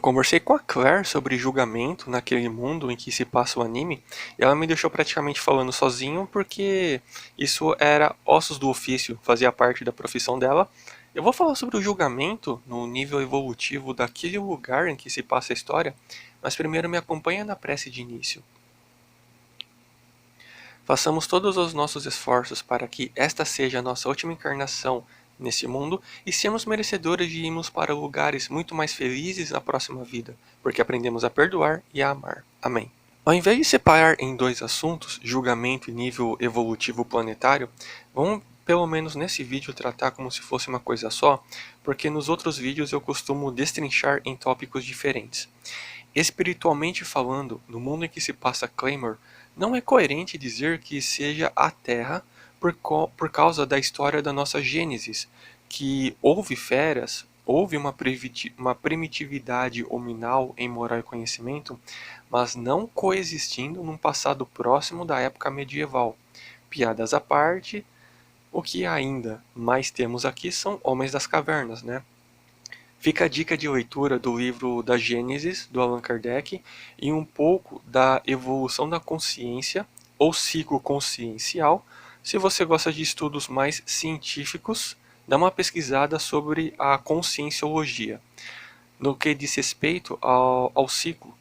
Conversei com a Claire sobre julgamento naquele mundo em que se passa o anime, e ela me deixou praticamente falando sozinho porque isso era ossos do ofício, fazia parte da profissão dela. Eu vou falar sobre o julgamento no nível evolutivo daquele lugar em que se passa a história, mas primeiro me acompanha na prece de início. Façamos todos os nossos esforços para que esta seja a nossa última encarnação nesse mundo e sermos merecedores de irmos para lugares muito mais felizes na próxima vida, porque aprendemos a perdoar e a amar. Amém. Ao invés de separar em dois assuntos, julgamento e nível evolutivo planetário, vamos pelo menos nesse vídeo tratar como se fosse uma coisa só, porque nos outros vídeos eu costumo destrinchar em tópicos diferentes. Espiritualmente falando, no mundo em que se passa Claymore, não é coerente dizer que seja a Terra por causa da história da nossa Gênesis, que houve feras, houve uma primitividade hominal em moral e conhecimento, mas não coexistindo num passado próximo da época medieval. Piadas à parte, o que ainda mais temos aqui são homens das cavernas, né? Fica a dica de leitura do livro da Gênesis, do Allan Kardec, e um pouco da evolução da consciência, ou ciclo consciencial. Se você gosta de estudos mais científicos, dá uma pesquisada sobre a conscienciologia. No que diz respeito ao ciclo,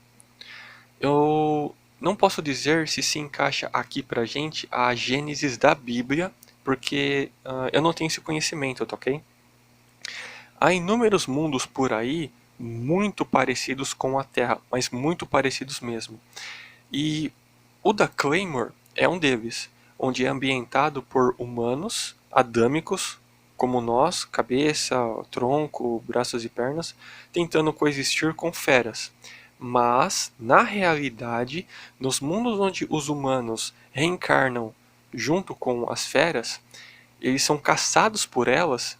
eu não posso dizer se encaixa aqui pra gente a Gênesis da Bíblia, porque eu não tenho esse conhecimento, tá ok? Há inúmeros mundos por aí, muito parecidos com a Terra, mas muito parecidos mesmo. E o da Claymore é um deles, onde é ambientado por humanos adâmicos, como nós, cabeça, tronco, braços e pernas, tentando coexistir com feras. Mas, na realidade, nos mundos onde os humanos reencarnam junto com as feras, eles são caçados por elas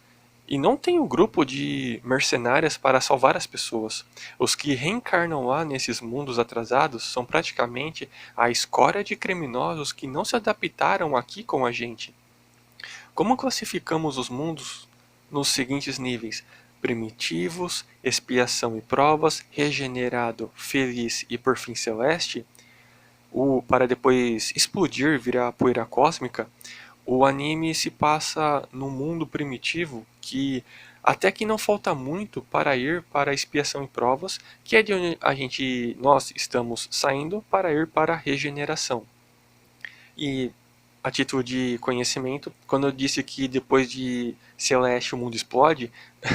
e não tem um grupo de mercenárias para salvar as pessoas. Os que reencarnam lá nesses mundos atrasados são praticamente a escória de criminosos que não se adaptaram aqui com a gente. Como classificamos os mundos nos seguintes níveis: primitivos, expiação e provas, regenerado, feliz e por fim celeste, para depois explodir, virar poeira cósmica. O anime se passa num mundo primitivo que até que não falta muito para ir para a expiação e provas, que é de onde nós estamos saindo para ir para a regeneração. E a título de conhecimento, quando eu disse que depois de Celeste o mundo explode,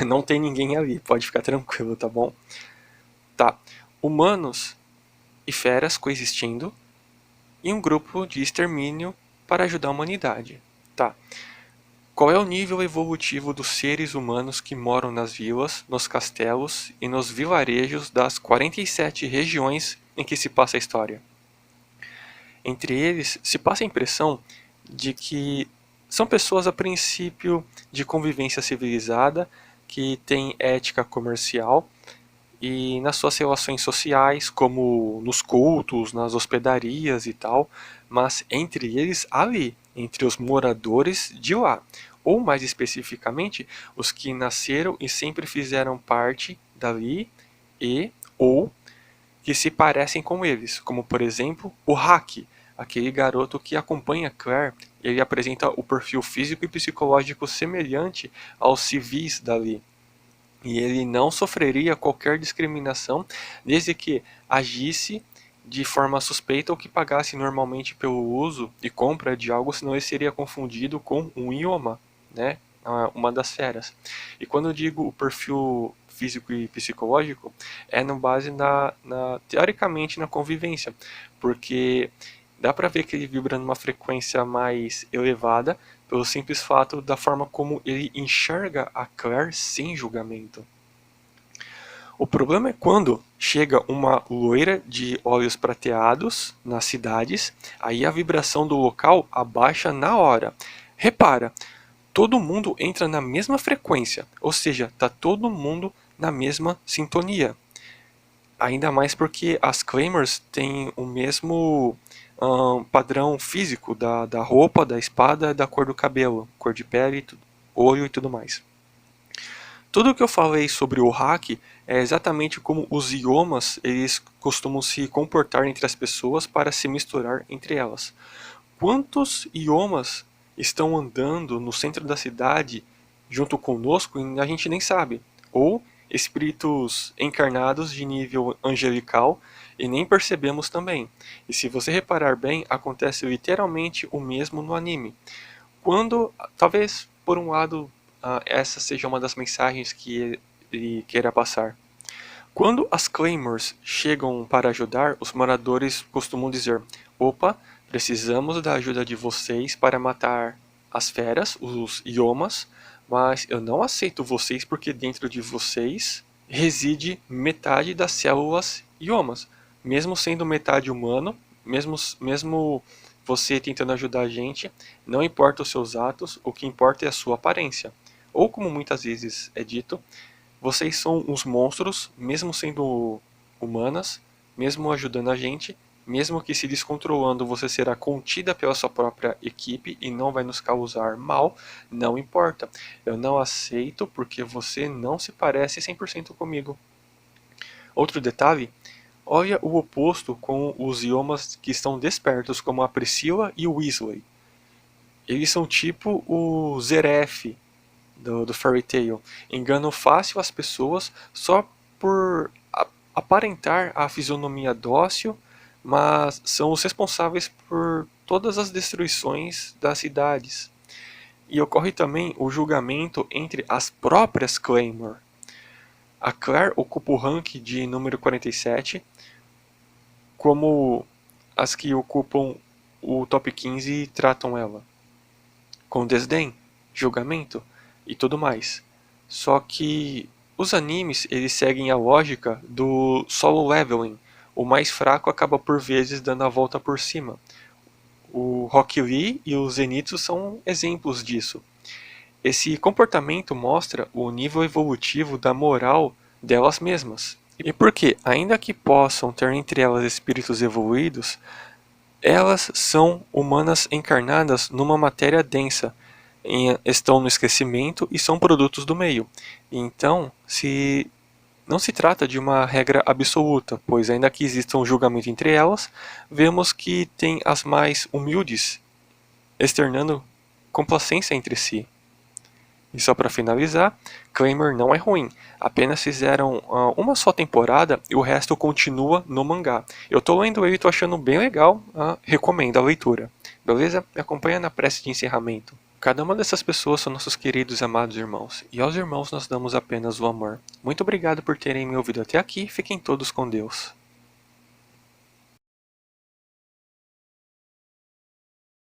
não tem ninguém ali, pode ficar tranquilo, tá bom? Tá. Humanos e feras coexistindo e um grupo de extermínio para ajudar a humanidade. Tá. Qual é o nível evolutivo dos seres humanos que moram nas vilas, nos castelos e nos vilarejos das 47 regiões em que se passa a história? Entre eles, se passa a impressão de que são pessoas a princípio de convivência civilizada, que têm ética comercial e nas suas relações sociais, como nos cultos, nas hospedarias e tal, mas entre eles ali, entre os moradores de lá, ou mais especificamente, os que nasceram e sempre fizeram parte dali e ou que se parecem com eles, como por exemplo o Hack, aquele garoto que acompanha Claire. Ele apresenta o perfil físico e psicológico semelhante aos civis dali, e ele não sofreria qualquer discriminação desde que agisse de forma suspeita ou que pagasse normalmente pelo uso e compra de algo, senão ele seria confundido com um ioma, né? Uma das feras. E quando eu digo o perfil físico e psicológico, é no base teoricamente na convivência, porque dá para ver que ele vibra numa frequência mais elevada pelo simples fato da forma como ele enxerga a Claire sem julgamento. O problema é quando chega uma loira de olhos prateados nas cidades, aí a vibração do local abaixa na hora. Repara, todo mundo entra na mesma frequência, ou seja, está todo mundo na mesma sintonia. Ainda mais porque as Claymores têm o mesmo padrão físico da roupa, da espada, da cor do cabelo, cor de pele, olho e tudo mais. Tudo o que eu falei sobre o hack é exatamente como os idiomas eles costumam se comportar entre as pessoas para se misturar entre elas. Quantos idiomas estão andando no centro da cidade junto conosco e a gente nem sabe? Ou espíritos encarnados de nível angelical e nem percebemos também. E se você reparar bem, acontece literalmente o mesmo no anime. Quando, talvez por um lado, essa seja uma das mensagens que ele queira passar. Quando as Claymores chegam para ajudar, os moradores costumam dizer: Opa, precisamos da ajuda de vocês para matar as feras, os Yomas, mas eu não aceito vocês porque dentro de vocês reside metade das células Yomas. Mesmo sendo metade humano, mesmo você tentando ajudar a gente, não importa os seus atos, o que importa é a sua aparência. Ou como muitas vezes é dito, vocês são uns monstros, mesmo sendo humanas, mesmo ajudando a gente, mesmo que se descontrolando você será contida pela sua própria equipe e não vai nos causar mal, não importa. Eu não aceito porque você não se parece 100% comigo. Outro detalhe, olha o oposto com os idiomas que estão despertos, como a Priscilla e o Weasley. Eles são tipo o Zeref do Fairy Tail. Enganam fácil as pessoas só por aparentar a fisionomia dócil, mas são os responsáveis por todas as destruições das cidades. E ocorre também o julgamento entre as próprias Claymore. A Claire ocupa o rank de número 47, como as que ocupam o top 15 tratam ela. Com desdém, julgamento e tudo mais. Só que os animes eles seguem a lógica do solo leveling. O mais fraco acaba por vezes dando a volta por cima. O Rock Lee e o Zenitsu são exemplos disso. Esse comportamento mostra o nível evolutivo da moral delas mesmas. E porque, ainda que possam ter entre elas espíritos evoluídos, elas são humanas encarnadas numa matéria densa, estão no esquecimento e são produtos do meio. Então, se não se trata de uma regra absoluta, pois ainda que exista um julgamento entre elas, vemos que tem as mais humildes externando complacência entre si. E só para finalizar, Claymore não é ruim, apenas fizeram uma só temporada e o resto continua no mangá. Eu tô lendo ele e tô achando bem legal, recomendo a leitura. Beleza? Me acompanha na prece de encerramento. Cada uma dessas pessoas são nossos queridos e amados irmãos, e aos irmãos nós damos apenas o amor. Muito obrigado por terem me ouvido até aqui, fiquem todos com Deus.